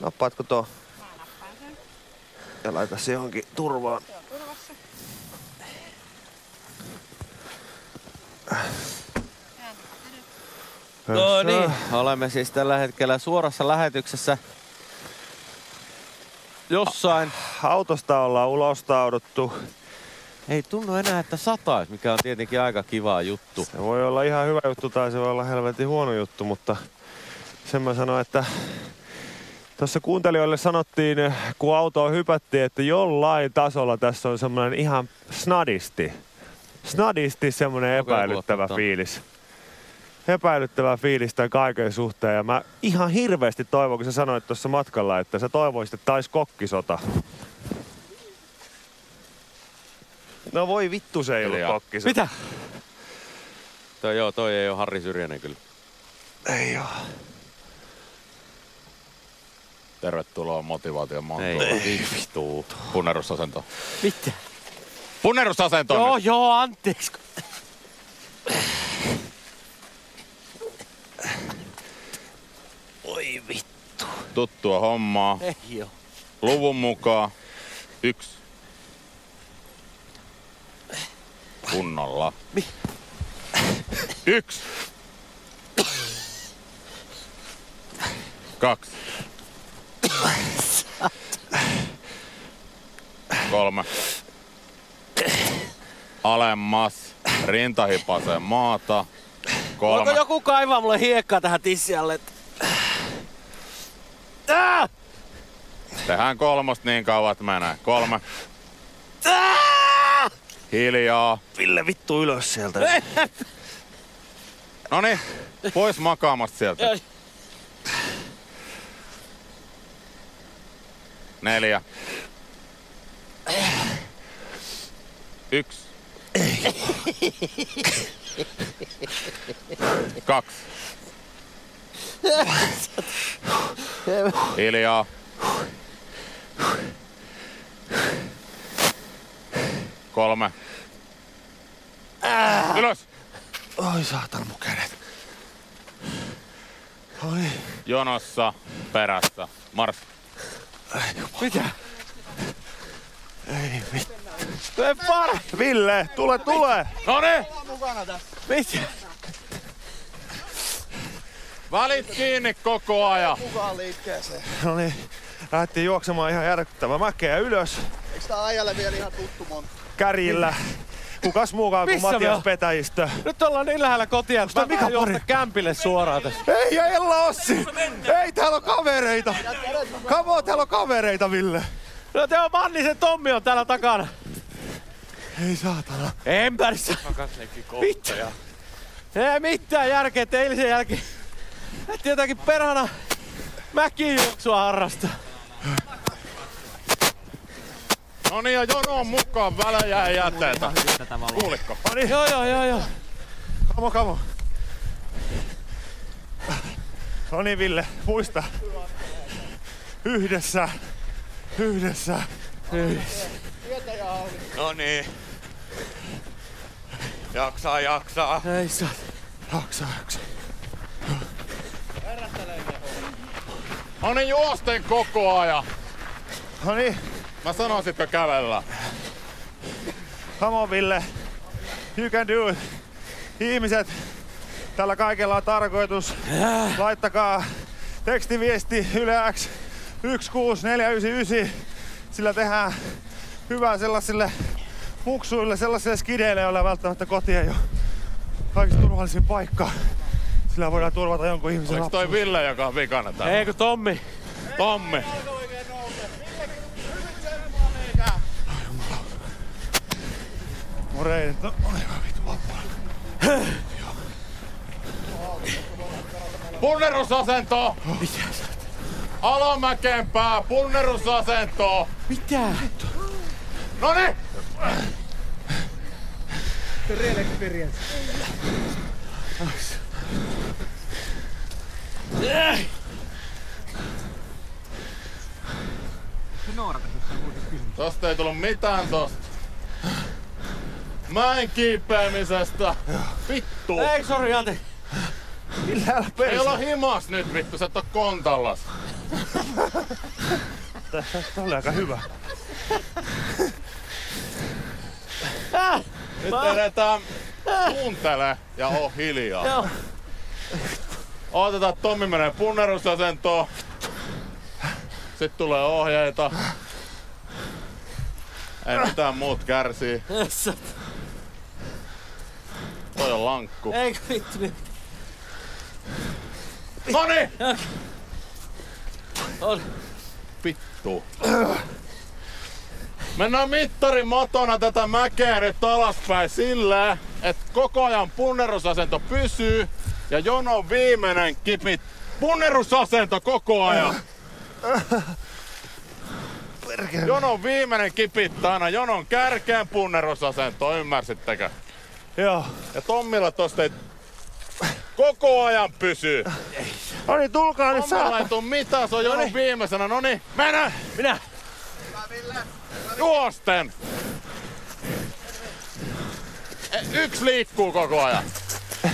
Nappaatko tuo? Mä nappaan sen. Ja laita se johonkin turvaan. Se on turvassa. No niin, olemme siis tällä hetkellä suorassa lähetyksessä jossain. Autosta ollaan ulostauduttu. Ei tunnu enää, että satais, mikä on tietenkin aika kiva juttu. Se voi olla ihan hyvä juttu tai se voi olla helvetin huono juttu, mutta sen mä sanoin, että tuossa kuuntelijoille sanottiin, kun autoon hypättiin, että jollain tasolla tässä on semmoinen ihan snadisti semmoinen epäilyttävä fiilis. Epäilyttävä fiilis tämän kaiken suhteen. Ja mä ihan hirveästi toivon, kun sä sanoit tuossa matkalla, että sä toivoisit, että taisi kokkisota. No voi vittu, se ei ollut kokkisota. Mitä? Toi ei oo Harri Syrjänen kyllä. Ei oo. Tervetuloa motivaation maantuloon. Ei vittu. Punnerusasento. Mitä? Punnerusasento! Joo, anteeksi. Oi vittu. Tuttua hommaa. Ei oo. Luvun mukaan 1. Kunnolla. 1. 2. 3. Alemmas. Rintahipaseen maata. 4. Voiko joku kaivaa mulle hiekkaa tähän tissialle? Tehdään 3 niin kauan, että menee. 3. Hiljaa. Ville vittu ylös sieltä. Noniin, pois makaamasta sieltä. 4. 1. 2. Hiljaa. 3. Ylös! Oi saatana mun kädet. Oi. Jonossa, perässä. Mars. Mitä? Ei vittu. Ville, tule! Noniin! mitä? Välit kiinni koko ajan. Mukaan liikkeeseen. No niin, lähdettiin juoksemaan ihan järkyttävää mäkeä ylös. Eikö tää äijälle vielä ihan tuttu monta? Kärjillä. Kukas muukaan kuin Missä me Matias on? Petäjistö. Nyt ollaan niin lähellä kotia, että mä voin juosta kämpille suoraan tässä. Ei Ella Ossi! Ei, täällä on kavereita! Kamo, täällä on kavereita, Ville! No Teo Mannisen Tommi on täällä takana. Ei saatana. Empärissä. Vittu. Ei mitään järkeä, että eilisen jälkeen et jotakin perhana mäkijuoksua harrastaa. Noniin, ja jonoon mukaan välejä ei jätetä. Kuuliko? Joo. Kamo. No niin, Ville, muista. Yhdessä. No niin. Jaksaa. Ei saa. Jaksa. No niin, juosten koko ajan. No niin, Mä sanoisinko kävellä? come on, Ville. You can do it. Ihmiset, tällä kaikella on tarkoitus. Laittakaa tekstiviesti Yle X 16499. Sillä tehdään hyvää sellaisille muksuille, sellaisille skideille, joilla välttämättä koti ei ole kaikista turvallisin paikka. Sillä voidaan turvata jonkun ihmisen Oliko toi lapsuus. Ville, joka on vikana täällä? Eikö Tommi? Tommi. Morei, no aivan vittu vappaa. Punnerusasento! Mitä sä? Alamäkeen pää, punnerusasento! Mitä? Noniin! The real experience. Tosta ei tullut mitään tosta. Mäen kiipeämisestä. Vittu! Ei, sori, anteeksi. Millä älä Ei perse. olla himas nyt vittu, sä et oo kontallas. Tässä oli aika hyvä. Nyt edetään kuuntele ja oo hiljaa. Joo. Odotetaan, että Tommi menee punnerusasentoon. Sitten tulee ohjeita. Ei mitään muut kärsii. Toi on lankku. Eikö vittu niin? Noniin! On. Vittu. Mennään mittarin matona tätä mäkeä nyt alaspäin silleen, että koko ajan punnerusasento pysyy ja jonon viimeinen kipit. Punnerusasento koko ajan. Jonon viimeinen kipittää aina jonon kärkeen punnerusasento, ymmärsittekö? Joo. Ja Tommilla tosta ei koko ajan pysyy. No niin, tulkaa nyt Tommilla ei tuu mitään, se on jonon viimeisenä. Noniin, mennä! Minä! Juosten! Yksi liikkuu koko ajan.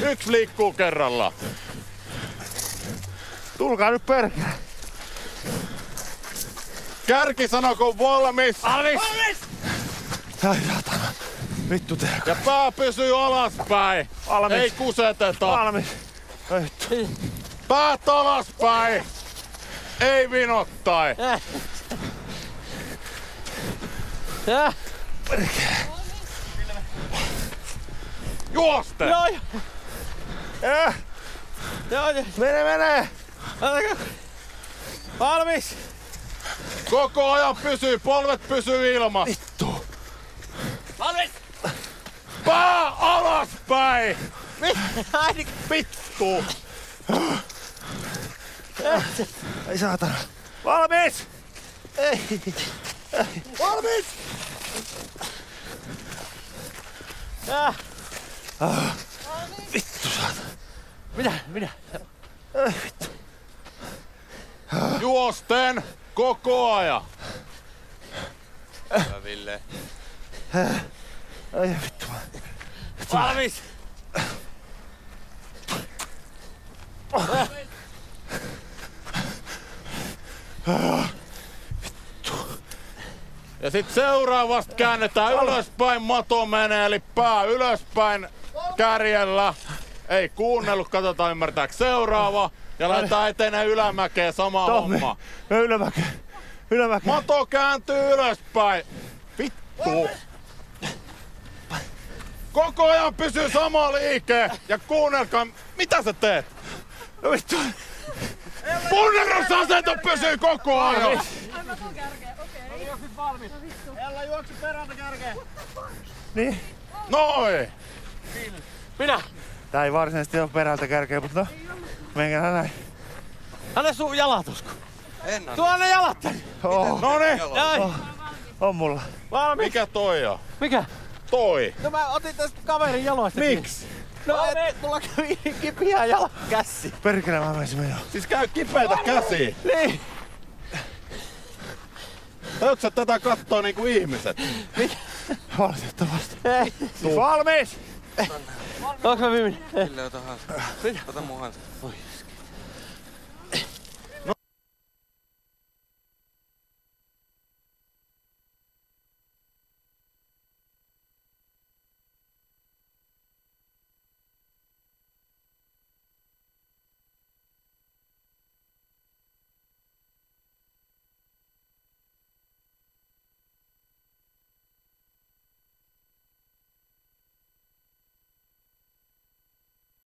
Yksi liikkuu kerrallaan. Tulkaa nyt perkele. Kärki sanoko valmis. Valmis! Ai saatana. Vittu tehdä. Ja pää pysyy alaspäin. Valmis. Ei kuseteta. Valmis. Ai vittu. Päät alaspäin. Ei vinottai. Juosten! Joo, Joo. joo. Mene. Valmis! Koko ajan pysyy, polvet pysyy ilmassa. Vittu. Valmis! Pää alaspäin! Vittu! Ai saatana. Valmis! Ei! Valmis! Vittu saatana. Minä? Vittu. Juosten koko ajan. Hyvä Ville. Ai vittu. Valmis! Ja sit seuraavasta käännetään ylöspäin, mato menee, eli pää ylöspäin kärjellä. Ei kuunnellut, katsotaan ymmärtääkö seuraava. Ja lähdetään eteneen ylämäkeen, sama homma. Ylämäkeen. Mato kääntyy ylöspäin. Vittu. Koko ajan pysyy sama liike. Ja kuunnelkaa, mitä sä teet? No vittu. Punnerusasento pysyy koko ajan. Ella juoksi perältä kärkeen. Niin. Noin. Minä! Tää ei varsinaisesti oo perältä kärkeä, mutta no. Menkää näin. Anna sun jalat usku. En anna. Tuo ne jalat tänne. Noniin. Ai. On mulla. Valmis. Mikä toi on? Mikä? Toi. No mä otin tästä kaverin jaloista. Miksi? No et, mulla kävi kipiä jalat käsi. Perkele mä menisin menoon. Siis käy kipeitä käsiä. Niin. Haluatko sä tätä kattoo niinku ihmiset? Valitettavasti. Ei. Valmis! Onks mä viimeinen? Ville, ota hanska. Ota mun hanska. Oi.